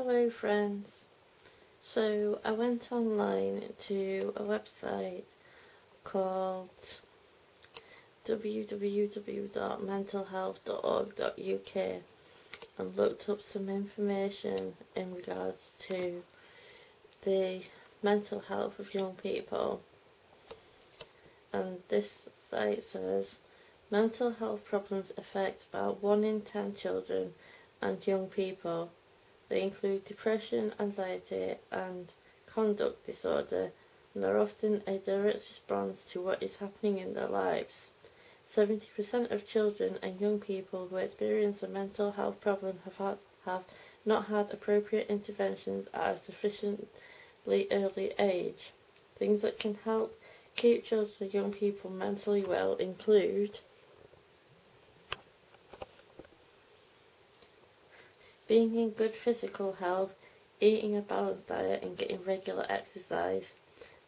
Hello friends. So I went online to a website called www.mentalhealth.org.uk and looked up some information in regards to the mental health of young people. And this site says mental health problems affect about 1 in 10 children and young people. They include depression, anxiety and conduct disorder and are often a direct response to what is happening in their lives. 70% of children and young people who experience a mental health problem have not had appropriate interventions at a sufficiently early age. Things that can help keep children and young people mentally well include being in good physical health, eating a balanced diet and getting regular exercise,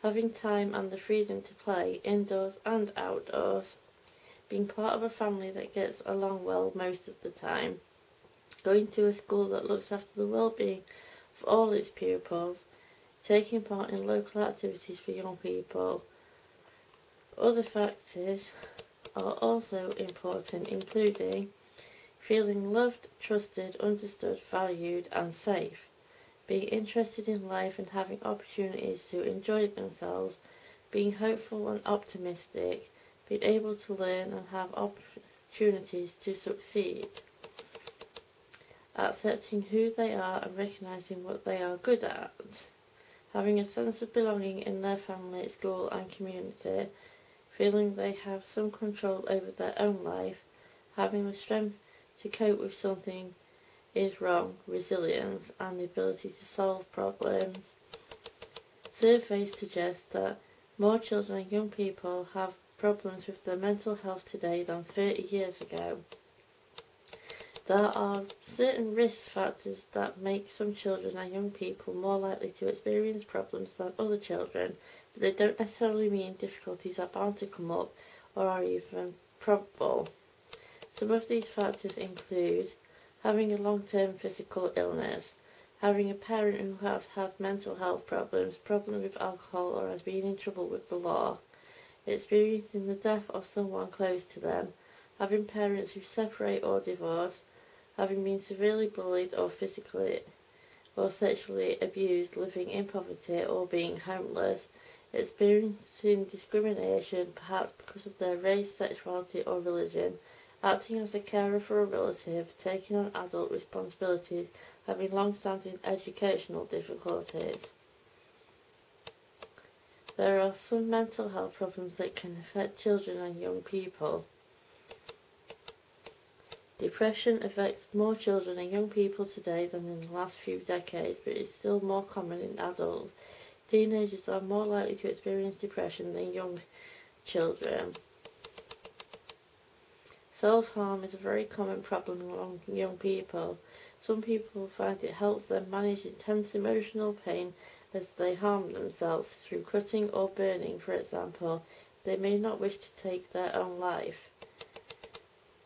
having time and the freedom to play indoors and outdoors, being part of a family that gets along well most of the time, going to a school that looks after the well-being of all its pupils, taking part in local activities for young people. Other factors are also important, including feeling loved, trusted, understood, valued and safe, being interested in life and having opportunities to enjoy themselves, being hopeful and optimistic, being able to learn and have opportunities to succeed, accepting who they are and recognising what they are good at, having a sense of belonging in their family, school and community, feeling they have some control over their own life, having the strength to cope with something is wrong, resilience and the ability to solve problems. Surveys suggest that more children and young people have problems with their mental health today than 30 years ago. There are certain risk factors that make some children and young people more likely to experience problems than other children, but they don't necessarily mean difficulties are bound to come up or are even probable. Some of these factors include having a long-term physical illness, having a parent who has had mental health problems with alcohol or has been in trouble with the law, experiencing the death of someone close to them, having parents who separate or divorce, having been severely bullied or physically or sexually abused, living in poverty or being homeless, experiencing discrimination perhaps because of their race, sexuality or religion, acting as a carer for a relative, taking on adult responsibilities, having long-standing educational difficulties. There are some mental health problems that can affect children and young people. Depression affects more children and young people today than in the last few decades, but is still more common in adults. Teenagers are more likely to experience depression than young children. Self-harm is a very common problem among young people. Some people find it helps them manage intense emotional pain as they harm themselves through cutting or burning, for example. They may not wish to take their own life.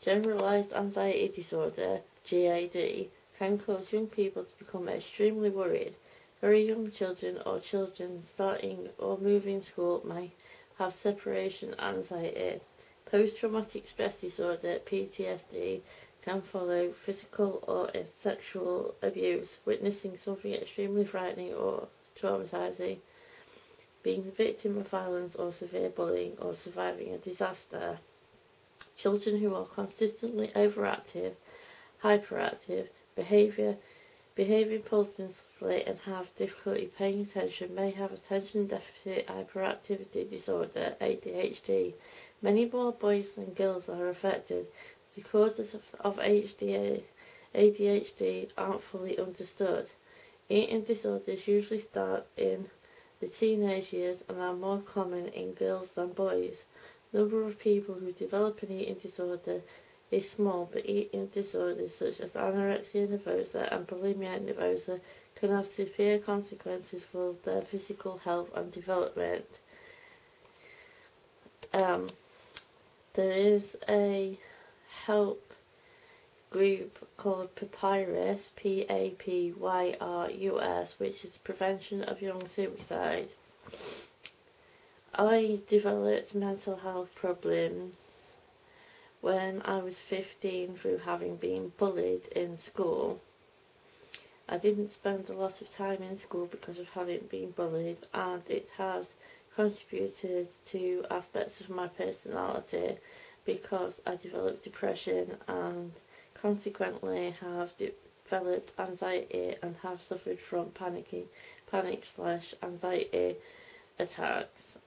Generalized anxiety disorder, GAD, can cause young people to become extremely worried. Very young children or children starting or moving school may have separation anxiety. Post-traumatic stress disorder, PTSD, can follow physical or sexual abuse, witnessing something extremely frightening or traumatizing, being the victim of violence or severe bullying, or surviving a disaster. Children who are consistently overactive, hyperactive, behaving impulsively and have difficulty paying attention may have attention deficit hyperactivity disorder, ADHD. Many more boys than girls are affected. The causes of ADHD aren't fully understood. Eating disorders usually start in the teenage years and are more common in girls than boys. The number of people who develop an eating disorder is small, but eating disorders such as anorexia nervosa and bulimia nervosa can have severe consequences for their physical health and development. There is a help group called Papyrus, Papyrus, which is Prevention of Young Suicide. I developed mental health problems when I was 15 through having been bullied in school. I didn't spend a lot of time in school because of having been bullied, and it has contributed to aspects of my personality because I developed depression and consequently have developed anxiety and have suffered from panic/anxiety attacks.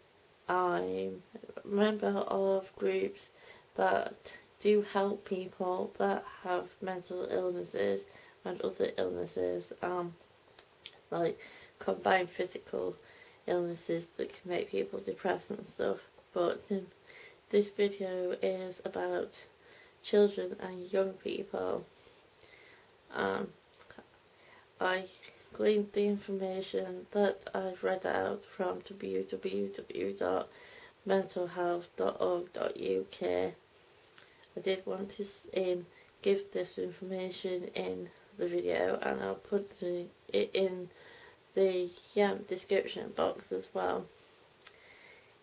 I'm a member of groups that do help people that have mental illnesses and other illnesses, like combined physical illnesses that can make people depressed and stuff. But this video is about children and young people. I gleaned the information that I've read out from www.mentalhealth.org.uk. I did want to give this information in the video, and I'll put it in the description box as well.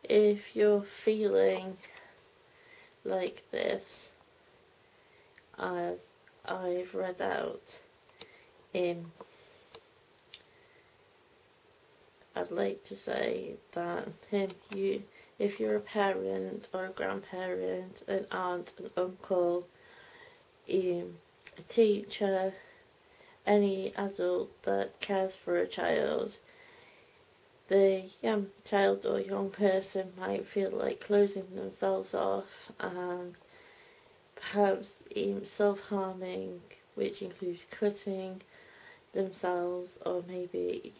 If you're feeling like this, as I've read out, I'd like to say that if you're a parent or a grandparent, an aunt, an uncle, a teacher, any adult that cares for a child, the child or young person might feel like closing themselves off and perhaps self-harming, which includes cutting themselves or maybe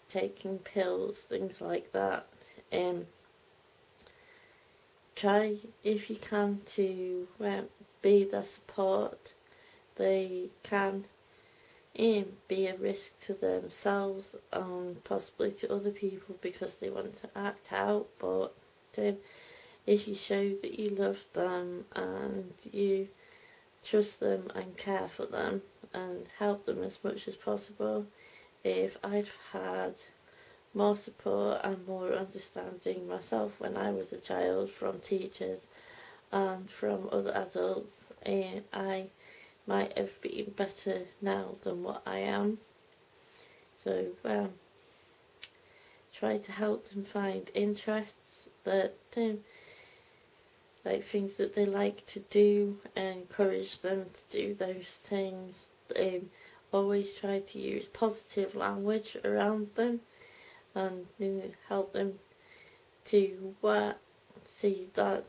taking pills, things like that. Try, if you can, to be their support. They can be a risk to themselves and possibly to other people because they want to act out, but if you show that you love them and you trust them and care for them and help them as much as possible. If I'd had more support and more understanding myself when I was a child from teachers and from other adults, I might have been better now than what I am. So try to help them find interests that like things that they like to do, and encourage them to do those things. Always try to use positive language around them and help them to see that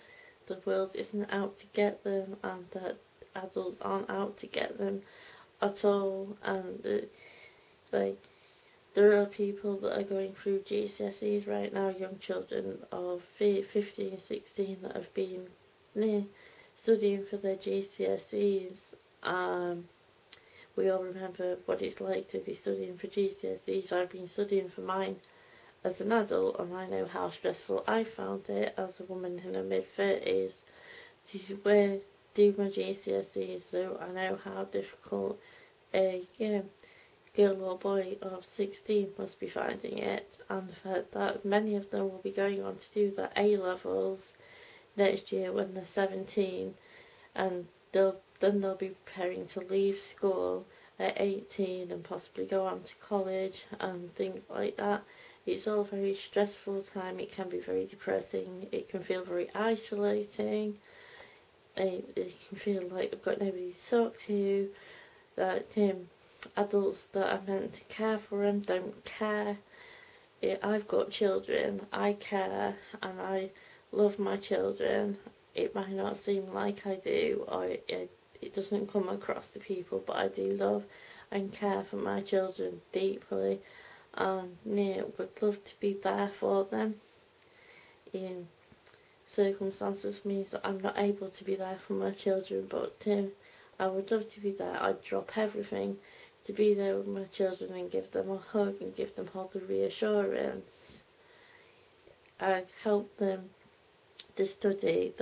the world isn't out to get them and that adults aren't out to get them at all, and there are people that are going through GCSEs right now, young children of 15, 16 that have been studying for their GCSEs. We all remember what it's like to be studying for GCSEs. I've been studying for mine as an adult, and I know how stressful I found it as a woman in her mid-30s to do my GCSEs, so I know how difficult a girl or boy of 16 must be finding it, and the fact that many of them will be going on to do their A-levels next year when they're 17, and then they'll be preparing to leave school at 18 and possibly go on to college and things like that. It's all very stressful time. It can be very depressing. It can feel very isolating. It can feel like I've got nobody to talk to, that adults that are meant to care for them don't care. I've got children, I care, and I love my children. It might not seem like I do, or it doesn't come across to people, but I do love and care for my children deeply, and would love to be there for them. Circumstances means that I'm not able to be there for my children, but I would love to be there. I'd drop everything to be there with my children and give them a hug and give them all the reassurance. I'd help them to study.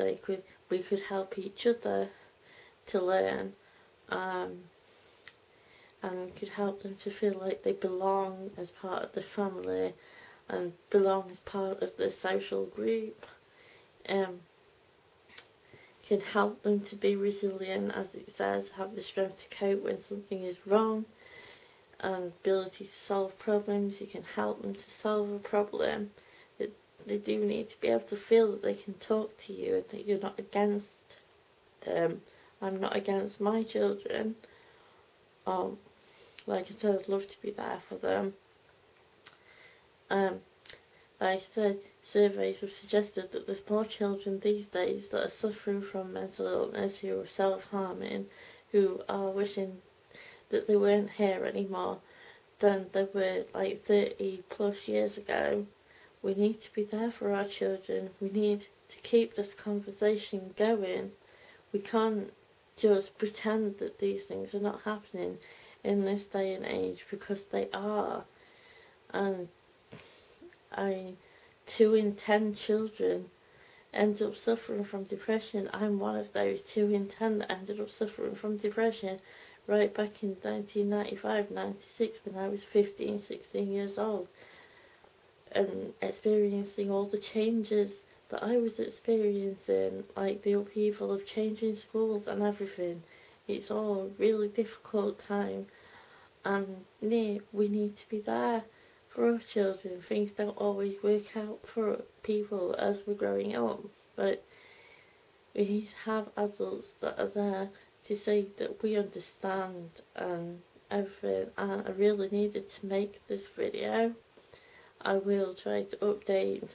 We could help each other to learn, and could help them to feel like they belong as part of the family and belong as part of the social group. Can help them to be resilient, as it says, have the strength to cope when something is wrong, and ability to solve problems. You can help them to solve a problem. They do need to be able to feel that they can talk to you and that you're not against them. I'm not against my children. Like I said, I'd love to be there for them. Like I said, surveys have suggested that there's more children these days that are suffering from mental illness, who are self-harming, who are wishing that they weren't here anymore, than there were like 30 plus years ago. We need to be there for our children. We need to keep this conversation going. We can't just pretend that these things are not happening in this day and age, because they are. And 2 in 10 children end up suffering from depression. I'm one of those 2 in 10 that ended up suffering from depression right back in 1995-96 when I was 15, 16 years old, and experiencing all the changes that I was experiencing, like the upheaval of changing schools and everything. It's all a really difficult time, and we need to be there for our children. Things don't always work out for people as we're growing up, but we need to have adults that are there to say that we understand and everything. And I really needed to make this video. I will try to update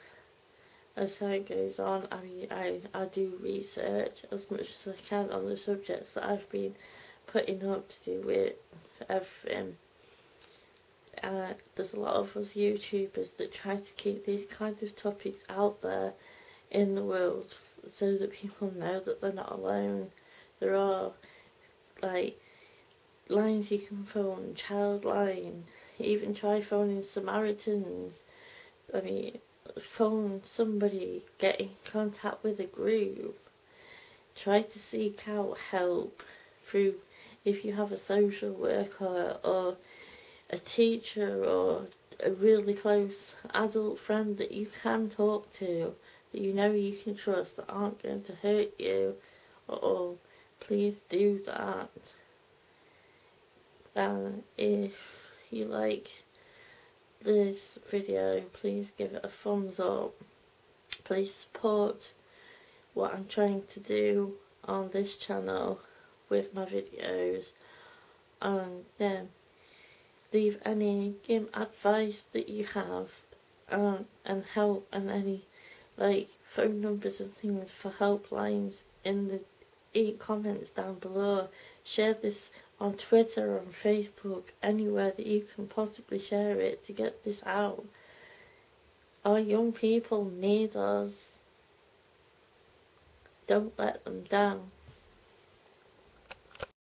as time goes on. I do research as much as I can on the subjects that I've been putting up to do with everything. There's a lot of us YouTubers that try to keep these kind of topics out there in the world so that people know that they're not alone. There are like lines you can phone, Childline, even try phoning Samaritans. I mean, phone somebody, get in contact with a group, try to seek out help through, if you have a social worker or a teacher or a really close adult friend that you can talk to, that you know you can trust, that aren't going to hurt you, or please do that. And if you like this video, please give it a thumbs up. Please support what I'm trying to do on this channel with my videos, and then leave any advice that you have, and help, and any like phone numbers and things for helplines in the comments down below. Share this on Twitter, on Facebook, anywhere that you can possibly share it to get this out. Our young people need us. Don't let them down.